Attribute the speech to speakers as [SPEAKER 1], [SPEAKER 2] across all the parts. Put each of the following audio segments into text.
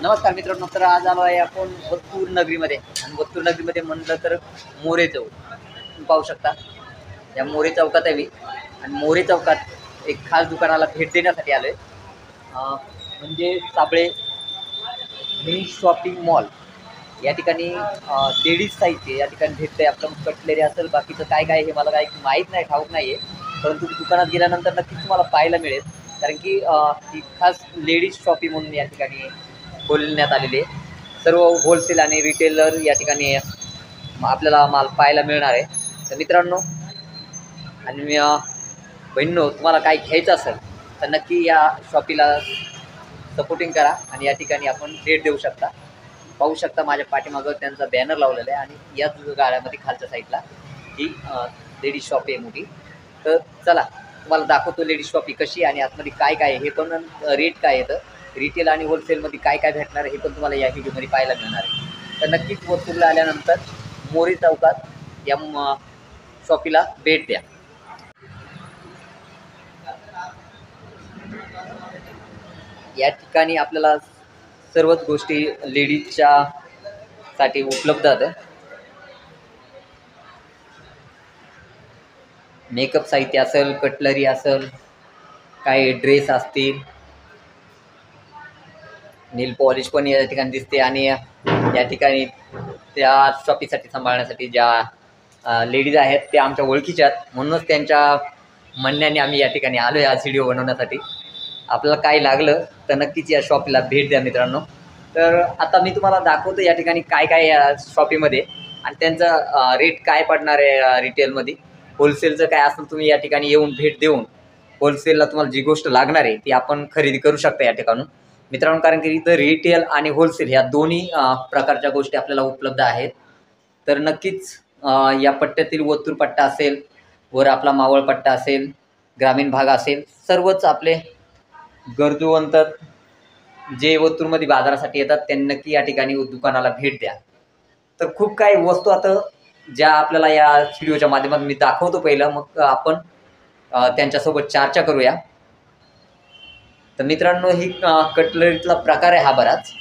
[SPEAKER 1] नमस्कार मित्रांनो. तर आज आलो आहे आपण वस्तूर नगरीमध्ये आणि वस्तूर नगरीमध्ये म्हणलं तर मोरे चौक तुम्ही पाहू शकता. या मोरे चौकात आहे मी आणि मोरे चौकात एक खास दुकानाला भेट देण्यासाठी आलो आहे. म्हणजे साबळे मिनी शॉपिंग मॉल या ठिकाणी लेडीज साहित्य या ठिकाणी भेटते. आपलं कटलेरी असेल, बाकीचं काय काय हे मला काही माहीत नाही, ठाऊक नाही आहे, परंतु दुकानात गेल्यानंतर नक्कीच तुम्हाला पाहायला मिळेल. कारण की ही खास लेडीज शॉपिंग म्हणून या ठिकाणी खोलण्यात आलेली आहे. सर्व होलसेल आणि रिटेलर या ठिकाणी आपल्याला माल पाहायला मिळणार आहे. तर मित्रांनो आणि बहिणींनो, तुम्हाला काय घ्यायचं असेल तर नक्की या शॉपीला सपोर्टिंग करा आणि या ठिकाणी आपण भेट देऊ शकता. पाहू शकता माझ्या पाठीमागं त्यांचा बॅनर लावलेला आहे आणि याच गाड्यामध्ये खालच्या साईडला ही लेडीज शॉप आहे मोठी. तर चला तुम्हाला दाखवतो लेडीज शॉप ही कशी आणि आतमध्ये काय काय आहे, हे पण रेट काय येतं, रिटेल आणि होलसेलमध्ये काय काय भेटणार हे पण तुम्हाला या व्हिडिओमध्ये पाहायला मिळणार आहे. तर नक्कीच वस्तूला आल्यानंतर मोरी चौकात या शॉपीला भेट द्या. या ठिकाणी आपल्याला सर्वच गोष्टी लेडीजच्या साठी उपलब्ध आहेत. मेकअप साहित्य असेल, कटलरी असेल, काही ड्रेस असतील, नील पॉलिश पण या ठिकाणी दिसते. आणि या ठिकाणी त्या शॉपीसाठी सांभाळण्यासाठी ज्या लेडीज आहेत त्या आमच्या ओळखीच्या आहेत, म्हणूनच त्यांच्या म्हणण्याने आम्ही या ठिकाणी आलो आहे आज व्हिडिओ बनवण्यासाठी. आपल्याला काय लागलं तर नक्कीच या शॉपला भेट द्या मित्रांनो. तर आता मी तुम्हाला दाखवतो या ठिकाणी काय काय या शॉपीमध्ये आणि त्यांचं रेट काय पडणार आहे रिटेलमध्ये. होलसेलचं काय असेल तुम्ही या ठिकाणी येऊन भेट देऊन होलसेलला तुम्हाला जी गोष्ट लागणार आहे ती आपण खरेदी करू शकता या ठिकाणून मित्रांनो. कारण की इथं रिटेल आणि होलसेल ह्या दोन्ही प्रकारच्या गोष्टी आपल्याला उपलब्ध आहेत. तर नक्कीच या पट्ट्यातील वतूर पट्टा असेल, वर आपला मावळ पट्टा असेल, ग्रामीण भाग असेल, सर्वच आपले गरजूवंत जे वतूरमध्ये बाजारासाठी येतात त्यांनी नक्की या ठिकाणी दुकानाला भेट द्या. तर खूप काही वस्तू आता ज्या आपल्याला या व्हिडिओच्या माध्यमातून मी दाखवतो, पहिलं मग आपण त्यांच्यासोबत चर्चा करूया. तर मित्रांनो ही कटलरीतला प्रकार आहे हा बराच.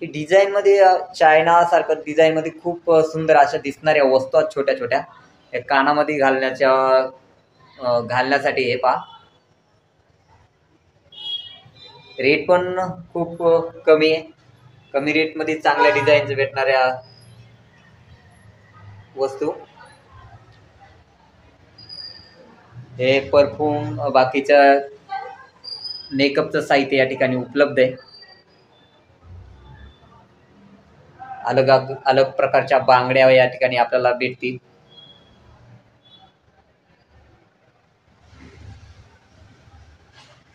[SPEAKER 1] डिझाईनमध्ये चायनासारखं डिझाईनमध्ये खूप सुंदर अशा दिसणाऱ्या वस्तू आहेत छोट्या छोट्या. कानामध्ये घालण्यासाठी हे पहा. रेट पण खूप कमी आहे. कमी रेटमध्ये चांगल्या डिझाईनच्या भेटणाऱ्या वस्तू. हे परफ्यूम, बाकीचं मेकअपचं साहित्य या ठिकाणी उपलब्ध आहे. अलग अलग प्रकारच्या बांगड्या या ठिकाणी आपल्याला भेटतील.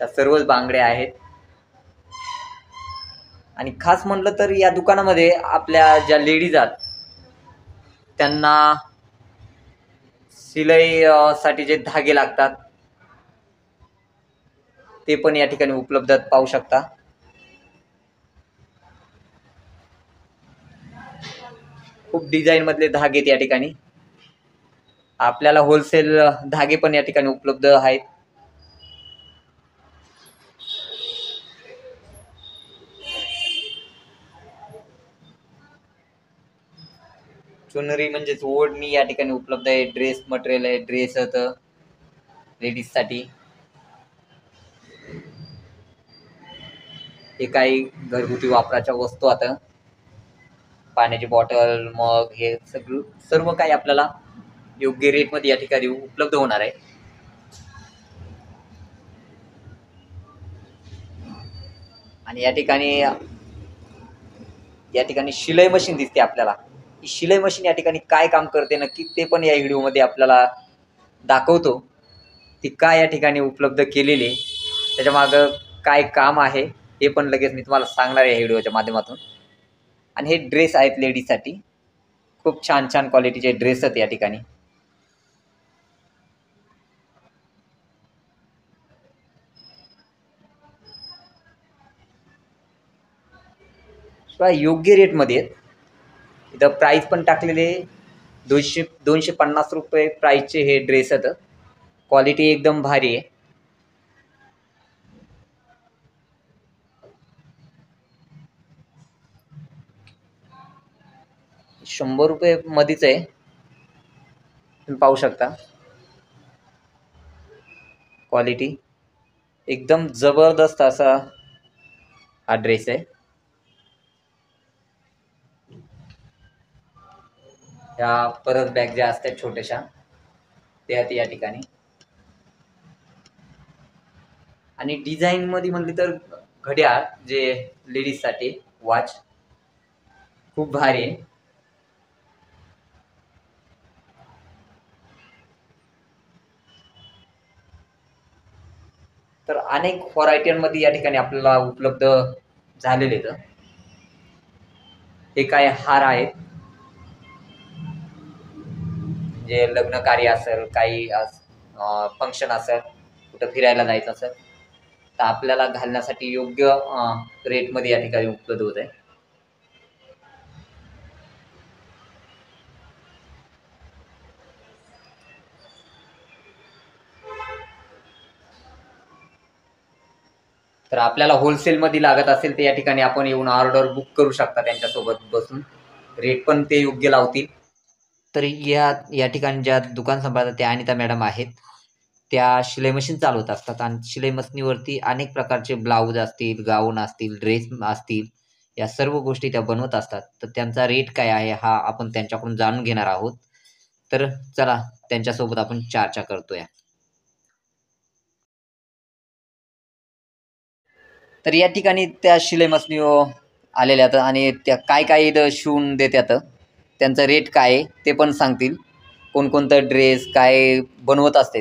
[SPEAKER 1] त्या सर्वच बांगड्या आहेत. आणि खास म्हटलं तर या दुकानामध्ये आपल्या ज्या लेडीज आहेत त्यांना शिलाई साठी जे धागे लागतात ते पण या ठिकाणी उपलब्ध पाहू शकता. खूप डिझाईन मधले धागे या ठिकाणी आपल्याला होलसेल धागे पण या ठिकाणी उपलब्ध आहेत. चुनरी म्हणजेच ओढणी या ठिकाणी उपलब्ध आहे. ड्रेस मटेरियल आहे, ड्रेस होतं लेडीज साठी. हे काही घरगुती वापराच्या वस्तू आता, पाण्याची बॉटल, मग हे सर्व काही आपल्याला योग्य रेटमध्ये या ठिकाणी उपलब्ध होणार आहे. आणि या ठिकाणी शिलाई मशीन दिसते आपल्याला. ही शिलाई मशीन या ठिकाणी काय काम करते नक्की ते पण या व्हिडिओमध्ये आपल्याला दाखवतो. ती काय या ठिकाणी उपलब्ध केलेली, त्याच्या मागं काय काम आहे हे पण लगेच मी तुम्हाला सांगणार आहे या व्हिडिओच्या माध्यमातून. आणि हे ड्रेस आहेत लेडीजसाठी. खूप छान छान क्वालिटीचे ड्रेस आहेत या ठिकाणी. किंवा योग्य रेटमध्ये आहेत. इथं प्राईस पण टाकलेले 250 रुपये प्राईसचे हे ड्रेस आहेत. क्वालिटी एकदम भारी आहे. ₹100 मध्येच आहे, तुम्ही पाहू शकता. क्वालिटी एकदम जबरदस्त असा हा ड्रेस आहे. या परत बॅग ज्या असतात छोट्याशा त्या या ठिकाणी. आणि डिझाईनमध्ये म्हणली तर घड्याळ जे लेडीजसाठी वॉच खूप भारी आहे. तर अनेक व्हरायटीमध्ये या ठिकाणी आपल्याला उपलब्ध झालेले आहेत. हे काय हार आहेत, जे लग्न कार्य असेल, काही फंक्शन असेल, कुठं फिरायला जायचं असेल तर आपल्याला घालण्यासाठी योग्य रेटमध्ये या ठिकाणी उपलब्ध होत आहे. तर आपल्याला होलसेलमध्ये लागत असेल तर या ठिकाणी आपण येऊन ऑर्डर बुक करू शकता त्यांच्यासोबत बसून. रेट पण ते योग्य लावतील. तर या ठिकाणी ज्या दुकान सांभाळतात त्या अनिता मॅडम आहेत. त्या शिलाई मशीन चालवत असतात आणि शिलाई मशीनीवरती अनेक प्रकारचे ब्लाऊज असतील, गाऊन असतील, ड्रेस असतील, या सर्व गोष्टी त्या बनवत असतात. तर त्यांचा रेट काय आहे हा आपण त्यांच्याकडून जाणून घेणार आहोत. तर चला त्यांच्यासोबत आपण चर्चा करतोय. तर या ठिकाणी त्या शिलाई मशीनी आलेल्या आहेत आणि त्या काय काय इथं शिवून देतात, त्यांचं रेट काय आहे ते पण सांगतील. कोणकोणतं ड्रेस काय बनवत असते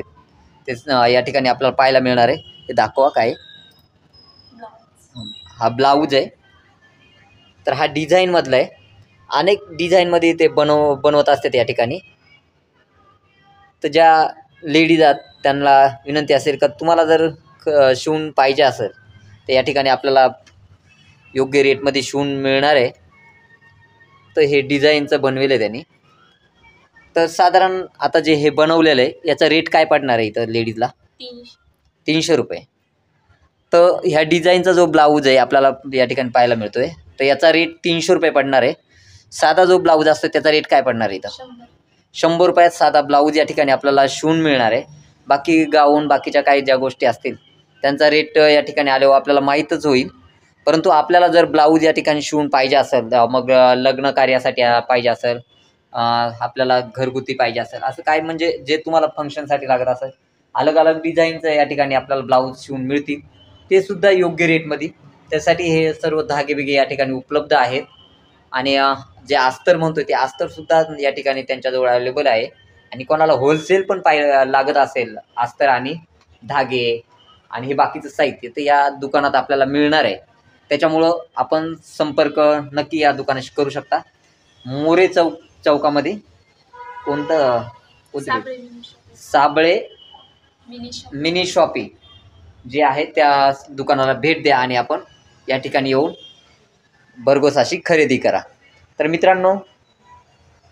[SPEAKER 1] तेच या ठिकाणी आपल्याला पाहायला मिळणार आहे. हे दाखवा काय. हा ब्लाऊज आहे. तर हा डिझाईनमधला आहे. अनेक डिझाईनमध्ये ते बनवत असतात या ठिकाणी. तर ज्या लेडीज आहेत त्यांना विनंती असेल का तुम्हाला जर शिवून पाहिजे असेल तर या ठिकाणी आपल्याला योग्य रेटमध्ये शिवून मिळणार आहे. तर हे डिझाईनचं बनवेलं आहे त्यांनी. तर साधारण आता जे हे बनवलेलं आहे याचा रेट काय पडणार आहे इथं लेडीजला? 300 रुपये. तर ह्या डिझाईनचा जो ब्लाऊज आहे आपल्याला या ठिकाणी पाहायला मिळतो आहे तर याचा रेट 300 रुपये पडणार आहे. साधा जो ब्लाऊज असतो त्याचा रेट काय पडणार आहे इथं? 100 रुपयात साधा ब्लाऊज या ठिकाणी आपल्याला शिवून मिळणार आहे. बाकी गाऊन बाकीच्या काही ज्या गोष्टी असतील त्यांचा रेट या ठिकाणी आल्यावर आपल्याला माहीतच होईल. परंतु आपल्याला जर ब्लाऊज या ठिकाणी शिवून पाहिजे असेल, मग लग्न कार्यासाठी पाहिजे असेल, आपल्याला घरगुती पाहिजे असेल, असं काय म्हणजे जे तुम्हाला फंक्शनसाठी लागत असेल, अलग अलग डिझाईनचं या ठिकाणी आपल्याला ब्लाऊज शिवून मिळतील, ते सुद्धा योग्य रेटमध्ये. त्यासाठी हे सर्व धागेबिगे या ठिकाणी उपलब्ध आहेत. आणि जे अस्तर म्हणतो ते अस्तरसुद्धा या ठिकाणी त्यांच्याजवळ अवेलेबल आहे. आणि कोणाला होलसेल पण लागत असेल अस्तर आणि धागे आणि हे बाकीचं साहित्य तर या दुकानात आपल्याला मिळणार आहे. त्याच्यामुळं आपण संपर्क नक्की या दुकानाशी करू शकता. मोरे चौकामध्ये कोणतं साबळे मिनी शॉपी जे आहे त्या दुकानाला भेट द्या आणि आपण या ठिकाणी येऊन भरघोस अशी खरेदी करा. तर मित्रांनो,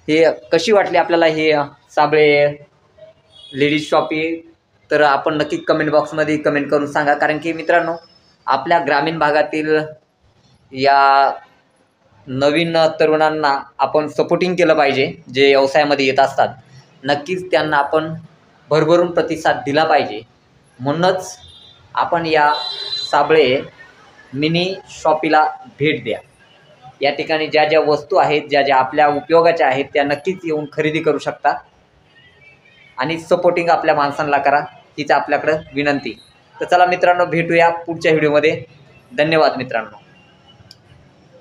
[SPEAKER 1] हे कशी वाटली आपल्याला हे साबळे लेडीज शॉपी? तर आपण नक्की कमेंट बॉक्समध्ये कमेंट करून सांगा. कारण की मित्रांनो, आपल्या ग्रामीण भागातील या नवीन तरुणांना आपण सपोर्टिंग केलं पाहिजे. जे व्यवसायामध्ये येत असतात नक्कीच त्यांना आपण भरभरून प्रतिसाद दिला पाहिजे. म्हणूनच आपण या साबळे मिनी शॉपीला भेट द्या. या ठिकाणी ज्या ज्या वस्तू आहेत, ज्या ज्या आपल्या उपयोगाच्या आहेत त्या नक्कीच येऊन खरेदी करू शकता. आणि सपोर्टिंग आपल्या माणसांना करा हीच आपल्याकडं विनंती. तर चला मित्रांनो, भेटूया पुढच्या व्हिडिओमध्ये. धन्यवाद मित्रांनो.